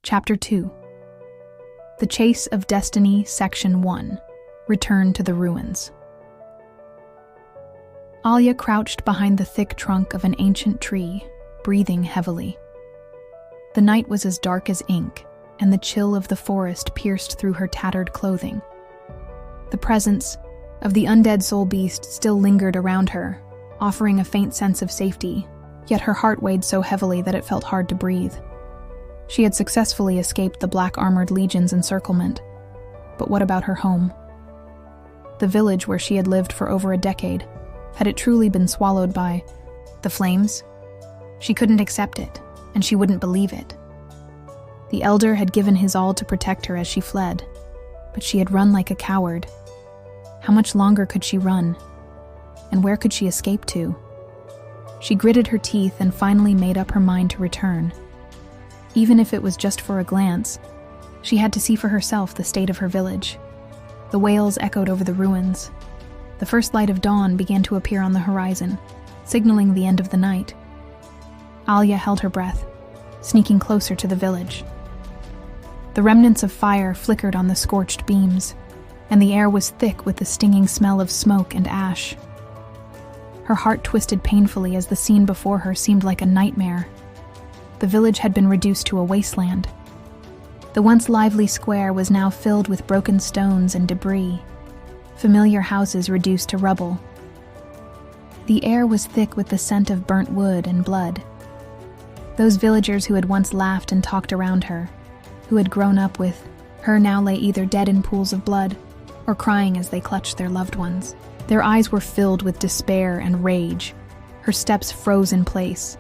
Chapter 2. The Chase of Destiny, Section 1. Return to the Ruins. Alya crouched behind the thick trunk of an ancient tree, breathing heavily. The night was as dark as ink, and the chill of the forest pierced through her tattered clothing. The presence of the undead soul beast still lingered around her, offering a faint sense of safety, yet her heart weighed so heavily that it felt hard to breathe. She had successfully escaped the black-armored legion's encirclement, but what about her home? The village where she had lived for over a decade, had it truly been swallowed by the flames? She couldn't accept it, and she wouldn't believe it. The elder had given his all to protect her as she fled, but she had run like a coward. How much longer could she run? And where could she escape to? She gritted her teeth and finally made up her mind to return. Even if it was just for a glance, she had to see for herself the state of her village. The wails echoed over the ruins. The first light of dawn began to appear on the horizon, signaling the end of the night. Alya held her breath, sneaking closer to the village. The remnants of fire flickered on the scorched beams, and the air was thick with the stinging smell of smoke and ash. Her heart twisted painfully as the scene before her seemed like a nightmare. The village had been reduced to a wasteland. The once lively square was now filled with broken stones and debris, familiar houses reduced to rubble. The air was thick with the scent of burnt wood and blood. Those villagers who had once laughed and talked around her, who had grown up with her, now lay either dead in pools of blood or crying as they clutched their loved ones. Their eyes were filled with despair and rage. Her steps froze in place,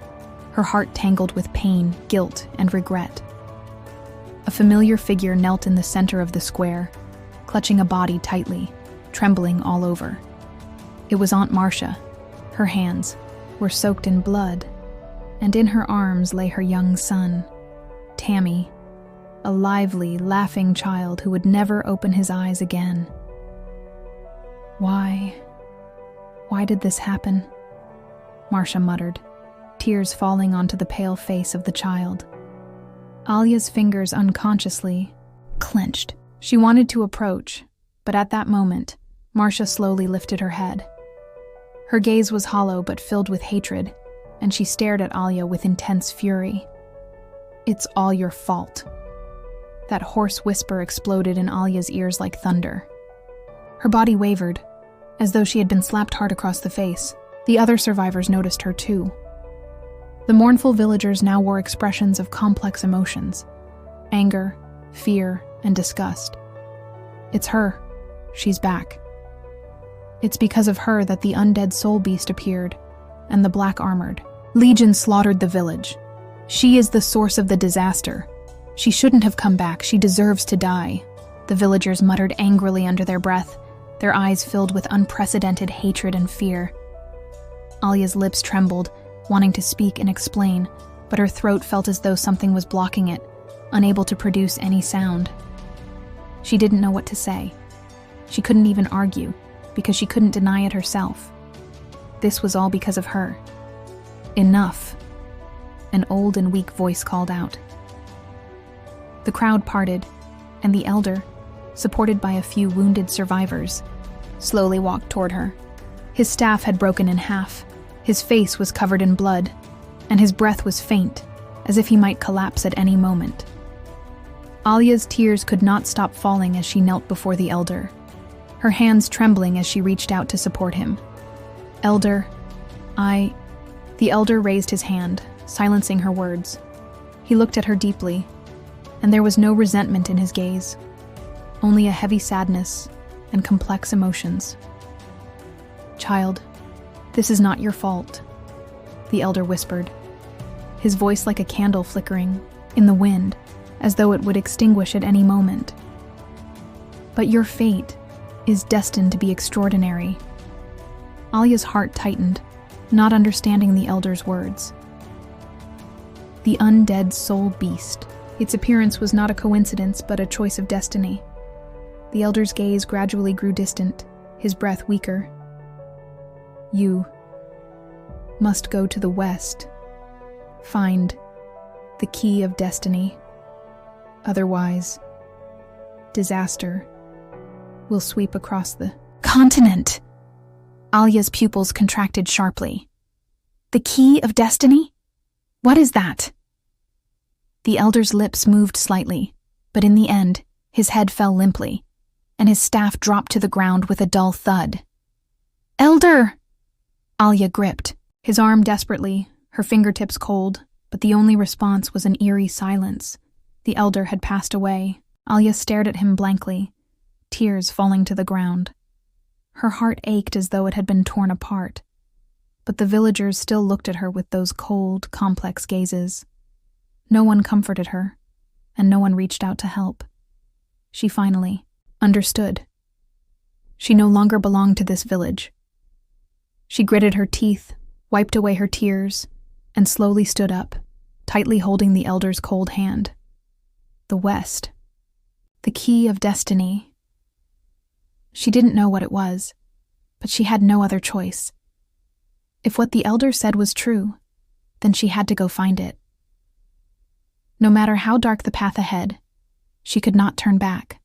her heart tangled with pain, guilt, and regret. A familiar figure knelt in the center of the square, clutching a body tightly, trembling all over. It was Aunt Marcia. Her hands were soaked in blood, and in her arms lay her young son, Tammy, a lively, laughing child who would never open his eyes again. Why did this happen? Marcia muttered, tears falling onto the pale face of the child. Alya's fingers unconsciously clenched. She wanted to approach, but at that moment, Marcia slowly lifted her head. Her gaze was hollow but filled with hatred, and she stared at Alya with intense fury. "It's all your fault." That hoarse whisper exploded in Alya's ears like thunder. Her body wavered, as though she had been slapped hard across the face. The other survivors noticed her too. The mournful villagers now wore expressions of complex emotions: anger, fear, and disgust. "It's her. She's back. It's because of her that the undead soul beast appeared, and the black-armored legion slaughtered the village. She is the source of the disaster. She shouldn't have come back. She deserves to die," the villagers muttered angrily under their breath, their eyes filled with unprecedented hatred and fear. Alya's lips trembled, wanting to speak and explain, but her throat felt as though something was blocking it, unable to produce any sound. She didn't know what to say. She couldn't even argue, because she couldn't deny it herself. This was all because of her. "Enough," an old and weak voice called out. The crowd parted, and the elder, supported by a few wounded survivors, slowly walked toward her. His staff had broken in half, his face was covered in blood, and his breath was faint, as if he might collapse at any moment. Alya's tears could not stop falling as she knelt before the elder, her hands trembling as she reached out to support him. "Elder, The elder raised his hand, silencing her words. He looked at her deeply, and there was no resentment in his gaze, only a heavy sadness and complex emotions. "Child, this is not your fault," the elder whispered, his voice like a candle flickering in the wind, as though it would extinguish at any moment. "But your fate is destined to be extraordinary." Alya's heart tightened, not understanding the elder's words. The undead soul beast. Its appearance was not a coincidence, but a choice of destiny. The elder's gaze gradually grew distant, his breath weaker. "You must go to the west, find the key of destiny." Otherwise, disaster will sweep across the continent. Alya's pupils contracted sharply. The key of destiny? What is that? The elder's lips moved slightly, but in the end, his head fell limply, and his staff dropped to the ground with a dull thud. Elder! Alya gripped, his arm desperately, her fingertips cold, but the only response was an eerie silence. The elder had passed away. Alya stared at him blankly, tears falling to the ground. Her heart ached as though it had been torn apart, but the villagers still looked at her with those cold, complex gazes. No one comforted her, and no one reached out to help. She finally understood. She no longer belonged to this village. She gritted her teeth, wiped away her tears, and slowly stood up, tightly holding the elder's cold hand. The West. The key of destiny. She didn't know what it was, but she had no other choice. If what the elder said was true, then she had to go find it. No matter how dark the path ahead, she could not turn back.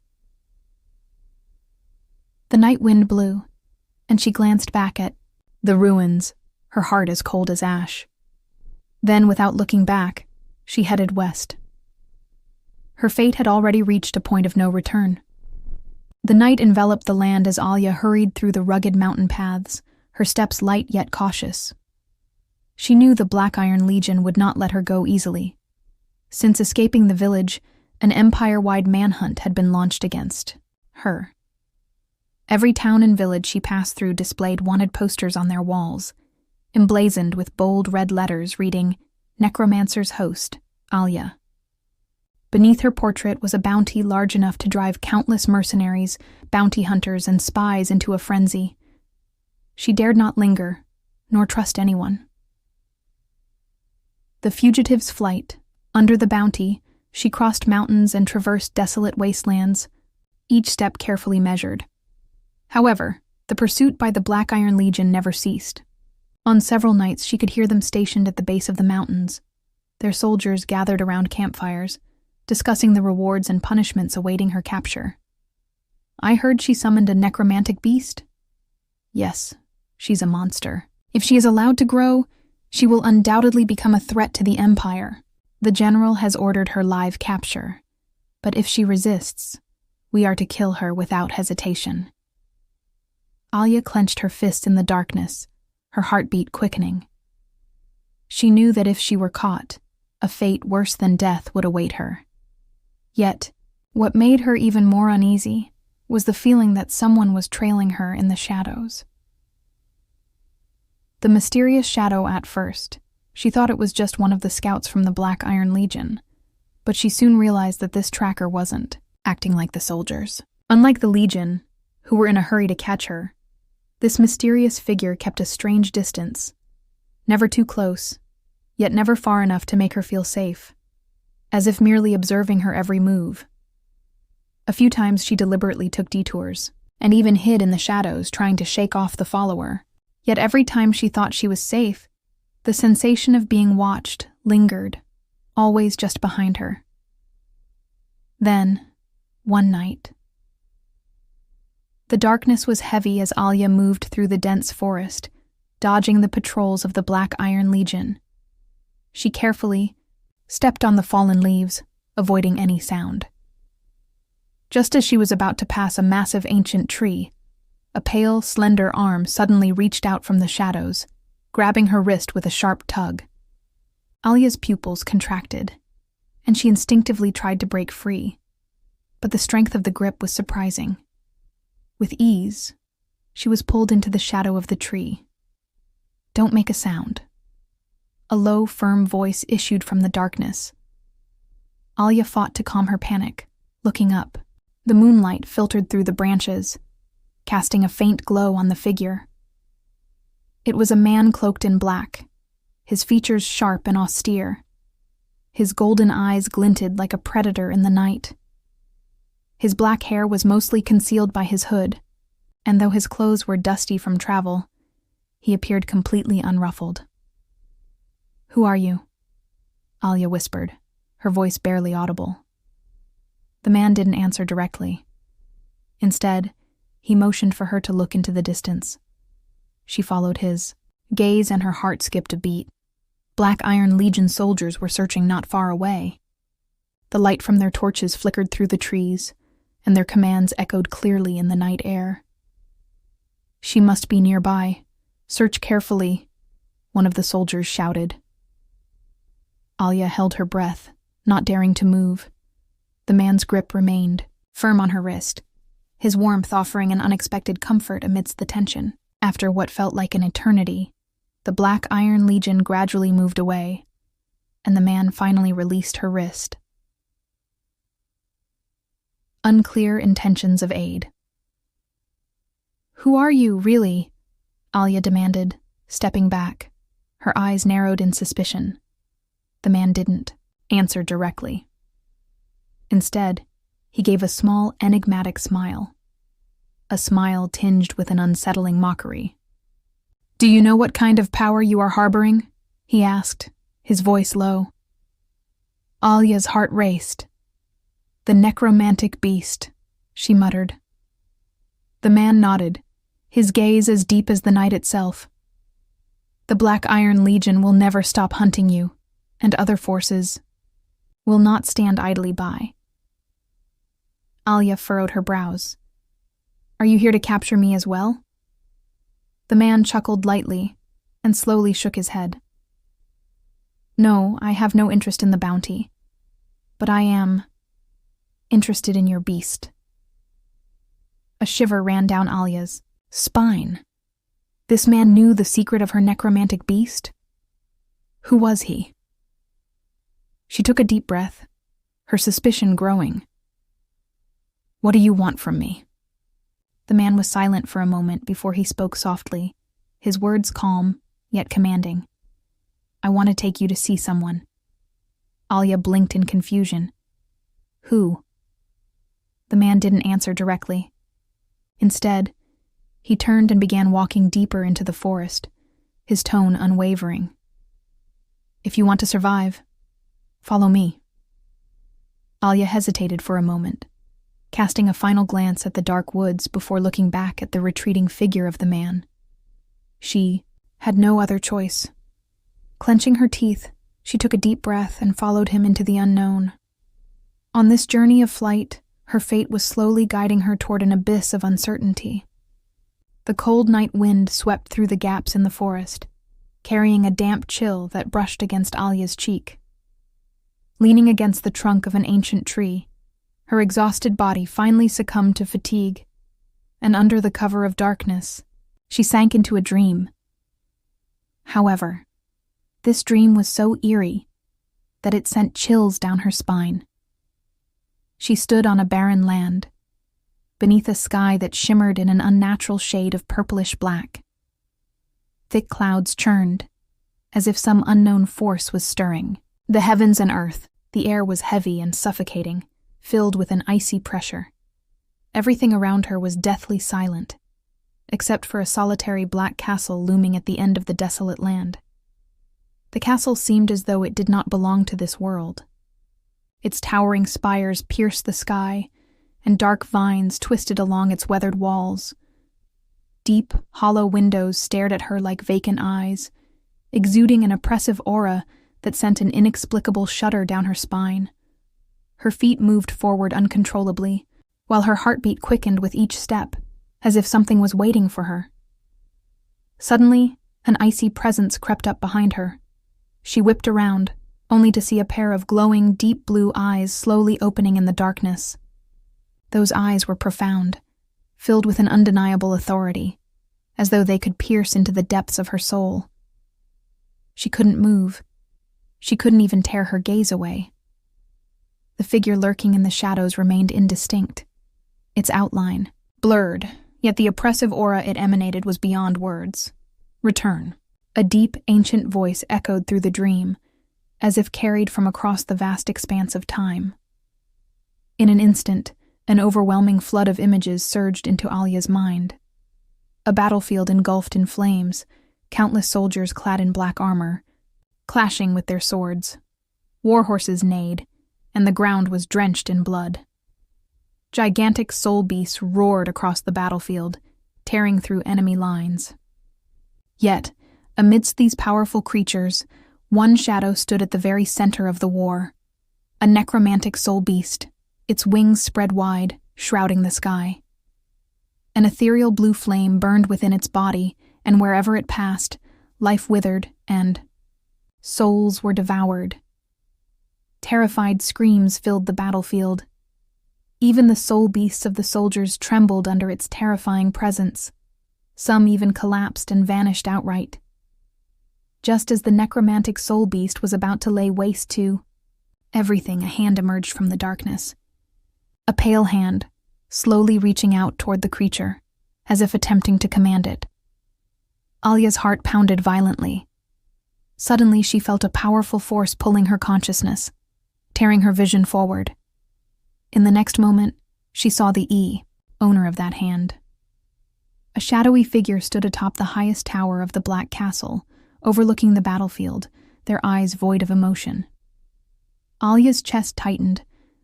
The night wind blew, and she glanced back at the ruins, her heart as cold as ash. Then, without looking back, she headed west. Her fate had already reached a point of no return. The night enveloped the land as Alya hurried through the rugged mountain paths, her steps light yet cautious. She knew the Black Iron Legion would not let her go easily. Since escaping the village, an empire-wide manhunt had been launched against her. Every town and village she passed through displayed wanted posters on their walls, emblazoned with bold red letters reading, "Necromancer's Host, Alya." Beneath her portrait was a bounty large enough to drive countless mercenaries, bounty hunters, and spies into a frenzy. She dared not linger, nor trust anyone. The fugitive's flight. Under the bounty, she crossed mountains and traversed desolate wastelands, each step carefully measured. However, the pursuit by the Black Iron Legion never ceased. On several nights she could hear them stationed at the base of the mountains, their soldiers gathered around campfires, discussing the rewards and punishments awaiting her capture. I heard she summoned a necromantic beast. Yes, she's a monster. If she is allowed to grow, she will undoubtedly become a threat to the Empire. The general has ordered her live capture, but if she resists, we are to kill her without hesitation. Alya clenched her fists in the darkness, her heartbeat quickening. She knew that if she were caught, a fate worse than death would await her. Yet, what made her even more uneasy was the feeling that someone was trailing her in the shadows. The mysterious shadow at first, she thought it was just one of the scouts from the Black Iron Legion, but she soon realized that this tracker wasn't acting like the soldiers. Unlike the Legion, who were in a hurry to catch her, this mysterious figure kept a strange distance, never too close, yet never far enough to make her feel safe, as if merely observing her every move. A few times she deliberately took detours, and even hid in the shadows trying to shake off the follower. Yet every time she thought she was safe, the sensation of being watched lingered, always just behind her. Then, one night. The darkness was heavy as Alya moved through the dense forest, dodging the patrols of the Black Iron Legion. She carefully stepped on the fallen leaves, avoiding any sound. Just as she was about to pass a massive ancient tree, a pale, slender arm suddenly reached out from the shadows, grabbing her wrist with a sharp tug. Alya's pupils contracted, and she instinctively tried to break free, but the strength of the grip was surprising. With ease, she was pulled into the shadow of the tree. "Don't make a sound." A low, firm voice issued from the darkness. Alya fought to calm her panic, looking up. The moonlight filtered through the branches, casting a faint glow on the figure. It was a man cloaked in black, his features sharp and austere. His golden eyes glinted like a predator in the night. His black hair was mostly concealed by his hood, and though his clothes were dusty from travel, he appeared completely unruffled. "Who are you?" Alya whispered, her voice barely audible. The man didn't answer directly. Instead, he motioned for her to look into the distance. She followed his gaze, and her heart skipped a beat. Black Iron Legion soldiers were searching not far away. The light from their torches flickered through the trees, and their commands echoed clearly in the night air. "She must be nearby. Search carefully," one of the soldiers shouted. Alya held her breath, not daring to move. The man's grip remained, firm on her wrist, his warmth offering an unexpected comfort amidst the tension. After what felt like an eternity, the Black Iron Legion gradually moved away, and the man finally released her wrist. Unclear intentions of aid. "Who are you, really?" Alya demanded, stepping back, her eyes narrowed in suspicion. The man didn't answer directly. Instead, he gave a small, enigmatic smile. A smile tinged with an unsettling mockery. "Do you know what kind of power you are harboring?" he asked, his voice low. Alya's heart raced. "The necromantic beast," she muttered. The man nodded, his gaze as deep as the night itself. "The Black Iron Legion will never stop hunting you, and other forces will not stand idly by." Alya furrowed her brows. "Are you here to capture me as well?" The man chuckled lightly and slowly shook his head. "No, I have no interest in the bounty, but I am interested in your beast." A shiver ran down Alya's spine. This man knew the secret of her necromantic beast? Who was he? She took a deep breath, her suspicion growing. "What do you want from me?" The man was silent for a moment before he spoke softly, his words calm, yet commanding. "I want to take you to see someone." Alya blinked in confusion. "Who?" The man didn't answer directly. Instead, he turned and began walking deeper into the forest, his tone unwavering. "If you want to survive, follow me." Alya hesitated for a moment, casting a final glance at the dark woods before looking back at the retreating figure of the man. She had no other choice. Clenching her teeth, she took a deep breath and followed him into the unknown. On this journey of flight, her fate was slowly guiding her toward an abyss of uncertainty. The cold night wind swept through the gaps in the forest, carrying a damp chill that brushed against Alya's cheek. Leaning against the trunk of an ancient tree, her exhausted body finally succumbed to fatigue, and under the cover of darkness, she sank into a dream. However, this dream was so eerie that it sent chills down her spine. She stood on a barren land, beneath a sky that shimmered in an unnatural shade of purplish black. Thick clouds churned, as if some unknown force was stirring. The heavens and earth, the air was heavy and suffocating, filled with an icy pressure. Everything around her was deathly silent, except for a solitary black castle looming at the end of the desolate land. The castle seemed as though it did not belong to this world. Its towering spires pierced the sky, and dark vines twisted along its weathered walls. Deep, hollow windows stared at her like vacant eyes, exuding an oppressive aura that sent an inexplicable shudder down her spine. Her feet moved forward uncontrollably, while her heartbeat quickened with each step, as if something was waiting for her. Suddenly, an icy presence crept up behind her. She whipped around, only to see a pair of glowing, deep blue eyes slowly opening in the darkness. Those eyes were profound, filled with an undeniable authority, as though they could pierce into the depths of her soul. She couldn't move. She couldn't even tear her gaze away. The figure lurking in the shadows remained indistinct, its outline blurred, yet the oppressive aura it emanated was beyond words. "Return." A deep, ancient voice echoed through the dream, as if carried from across the vast expanse of time. In an instant, an overwhelming flood of images surged into Alya's mind. A battlefield engulfed in flames, countless soldiers clad in black armor, clashing with their swords. War horses neighed, and the ground was drenched in blood. Gigantic soul beasts roared across the battlefield, tearing through enemy lines. Yet, amidst these powerful creatures, one shadow stood at the very center of the war. A necromantic soul beast, its wings spread wide, shrouding the sky. An ethereal blue flame burned within its body, and wherever it passed, life withered and souls were devoured. Terrified screams filled the battlefield. Even the soul beasts of the soldiers trembled under its terrifying presence. Some even collapsed and vanished outright. Just as the necromantic soul beast was about to lay waste to everything, a hand emerged from the darkness. A pale hand, slowly reaching out toward the creature, as if attempting to command it. Alya's heart pounded violently. Suddenly she felt a powerful force pulling her consciousness, tearing her vision forward. In the next moment, she saw the owner of that hand. A shadowy figure stood atop the highest tower of the Black Castle, overlooking the battlefield, their eyes void of emotion. Alya's chest tightened,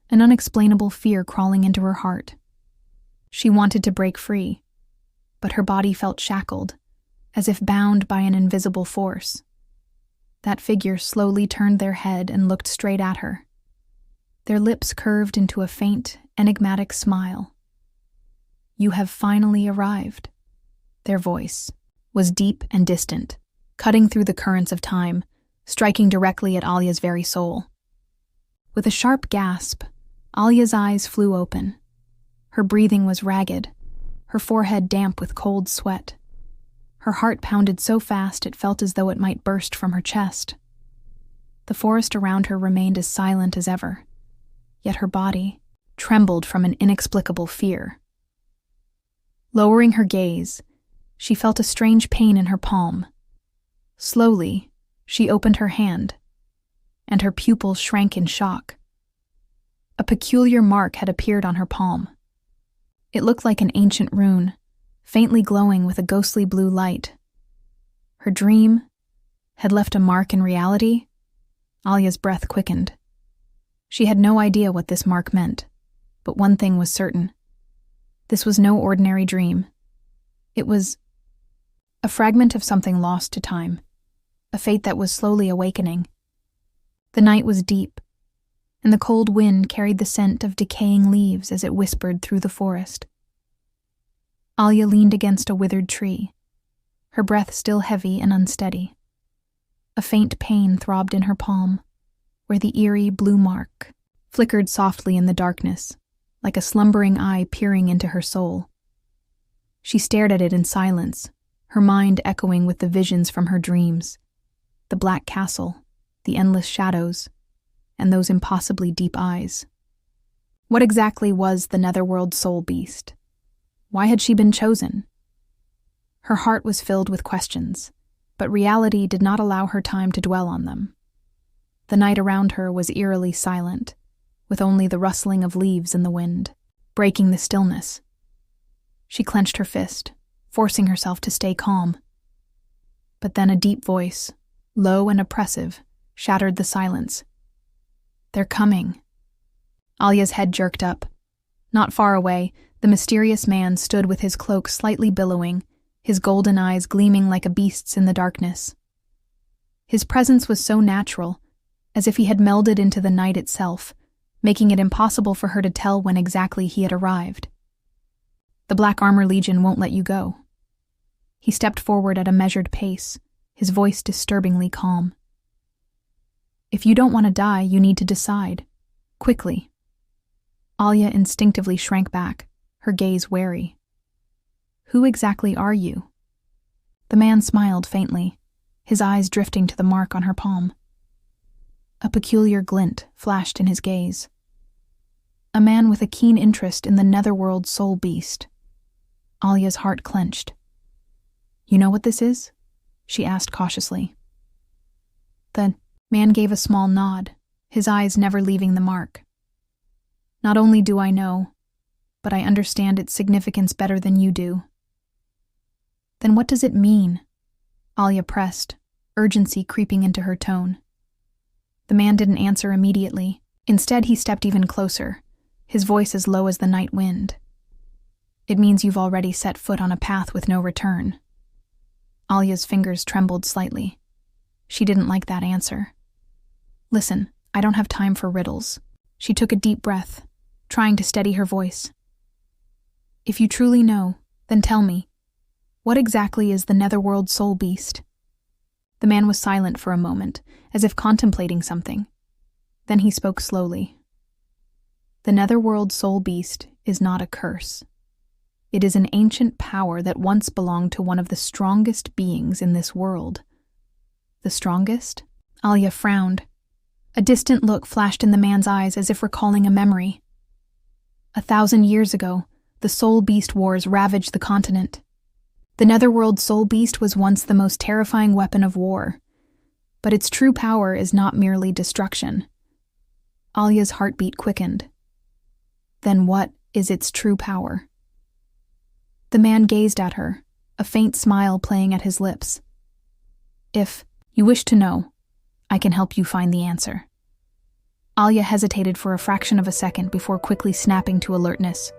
an unexplainable fear crawling into her heart. She wanted to break free, but her body felt shackled, as if bound by an invisible force. That figure slowly turned their head and looked straight at her. Their lips curved into a faint, enigmatic smile. "You have finally arrived." Their voice was deep and distant, cutting through the currents of time, striking directly at Alya's very soul. With a sharp gasp, Alya's eyes flew open. Her breathing was ragged, her forehead damp with cold sweat. Her heart pounded so fast it felt as though it might burst from her chest. The forest around her remained as silent as ever, yet her body trembled from an inexplicable fear. Lowering her gaze, she felt a strange pain in her palm. Slowly, she opened her hand, and her pupils shrank in shock. A peculiar mark had appeared on her palm. It looked like an ancient rune, faintly glowing with a ghostly blue light. Her dream had left a mark in reality? Alya's breath quickened. She had no idea what this mark meant, but one thing was certain. This was no ordinary dream. It was a fragment of something lost to time, a fate that was slowly awakening. The night was deep, and the cold wind carried the scent of decaying leaves as it whispered through the forest. Alya leaned against a withered tree, her breath still heavy and unsteady. A faint pain throbbed in her palm, where the eerie blue mark flickered softly in the darkness, like a slumbering eye peering into her soul. She stared at it in silence, her mind echoing with the visions from her dreams. The Black Castle, the endless shadows, and those impossibly deep eyes. What exactly was the Netherworld soul beast? Why had she been chosen? Her heart was filled with questions, but reality did not allow her time to dwell on them. The night around her was eerily silent, with only the rustling of leaves in the wind, breaking the stillness. She clenched her fist, forcing herself to stay calm. But then a deep voice, low and oppressive, shattered the silence. "They're coming." Alya's head jerked up. Not far away, the mysterious man stood with his cloak slightly billowing, his golden eyes gleaming like a beast's in the darkness. His presence was so natural, as if he had melded into the night itself, making it impossible for her to tell when exactly he had arrived. "The Black Armor Legion won't let you go." He stepped forward at a measured pace, his voice disturbingly calm. "If you don't want to die, you need to decide. Quickly." Alya instinctively shrank back, her gaze wary. "Who exactly are you?" The man smiled faintly, his eyes drifting to the mark on her palm. A peculiar glint flashed in his gaze. A man with a keen interest in the Netherworld soul beast. Alya's heart clenched. "You know what this is?" she asked cautiously. The man gave a small nod, his eyes never leaving the mark. "Not only do I know, but I understand its significance better than you do." "Then what does it mean?" Alya pressed, urgency creeping into her tone. The man didn't answer immediately. Instead, he stepped even closer, his voice as low as the night wind. "It means you've already set foot on a path with no return." Alya's fingers trembled slightly. She didn't like that answer. "Listen, I don't have time for riddles." She took a deep breath, trying to steady her voice. "If you truly know, then tell me, what exactly is the Netherworld soul beast?" The man was silent for a moment, as if contemplating something. Then he spoke slowly. "The Netherworld soul beast is not a curse. It is an ancient power that once belonged to one of the strongest beings in this world." "The strongest?" Alya frowned. A distant look flashed in the man's eyes as if recalling a memory. 1,000 years ago, the soul beast wars ravaged the continent. The Netherworld soul beast was once the most terrifying weapon of war. But its true power is not merely destruction. Alya's heartbeat quickened. Then what is its true power? The man gazed at her, a faint smile playing at his lips. "If you wish to know, I can help you find the answer." Alya hesitated for a fraction of a second before quickly snapping to alertness.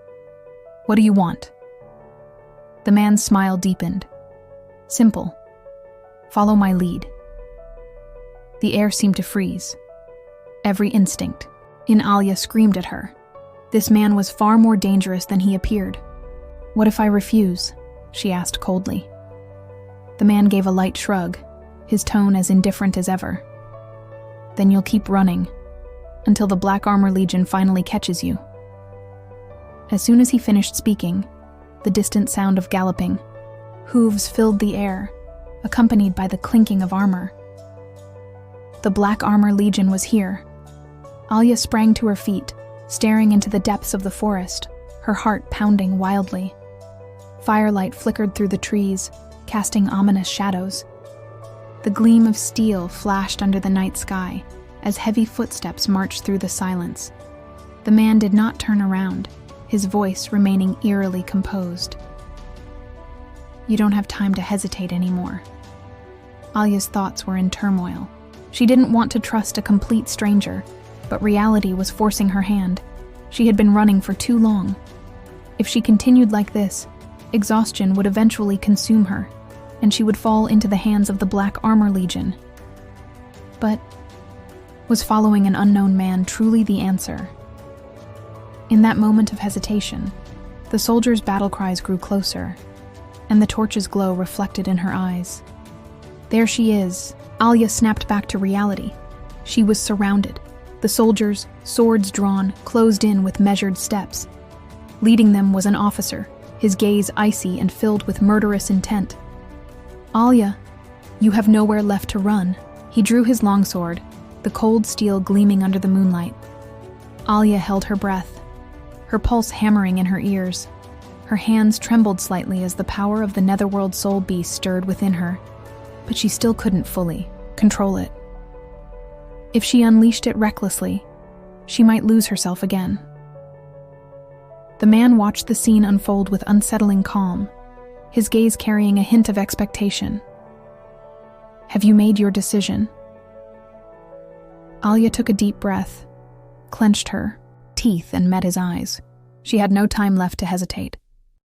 "What do you want?" The man's smile deepened. "Simple. Follow my lead." The air seemed to freeze. Every instinct in Alya screamed at her. This man was far more dangerous than he appeared. "What if I refuse?" she asked coldly. The man gave a light shrug, his tone as indifferent as ever. "Then you'll keep running, until the Black Armor Legion finally catches you." As soon as he finished speaking, the distant sound of galloping hooves filled the air, accompanied by the clinking of armor. The Black Armor Legion was here. Alya sprang to her feet, staring into the depths of the forest, her heart pounding wildly. Firelight flickered through the trees, casting ominous shadows. The gleam of steel flashed under the night sky as heavy footsteps marched through the silence. The man did not turn around, his voice remaining eerily composed. "You don't have time to hesitate anymore." Alya's thoughts were in turmoil. She didn't want to trust a complete stranger, but reality was forcing her hand. She had been running for too long. If she continued like this, exhaustion would eventually consume her, and she would fall into the hands of the Black Armor Legion. But was following an unknown man truly the answer? In that moment of hesitation, the soldiers' battle cries grew closer, and the torch's glow reflected in her eyes. "There she is." Alya snapped back to reality. She was surrounded. The soldiers, swords drawn, closed in with measured steps. Leading them was an officer, his gaze icy and filled with murderous intent. "Alya, you have nowhere left to run." He drew his longsword, the cold steel gleaming under the moonlight. Alya held her breath, her pulse hammering in her ears. Her hands trembled slightly as the power of the Netherworld soul beast stirred within her, but she still couldn't fully control it. If she unleashed it recklessly, she might lose herself again. The man watched the scene unfold with unsettling calm, his gaze carrying a hint of expectation. "Have you made your decision?" Alya took a deep breath, clenched her teeth, and met his eyes. She had no time left to hesitate.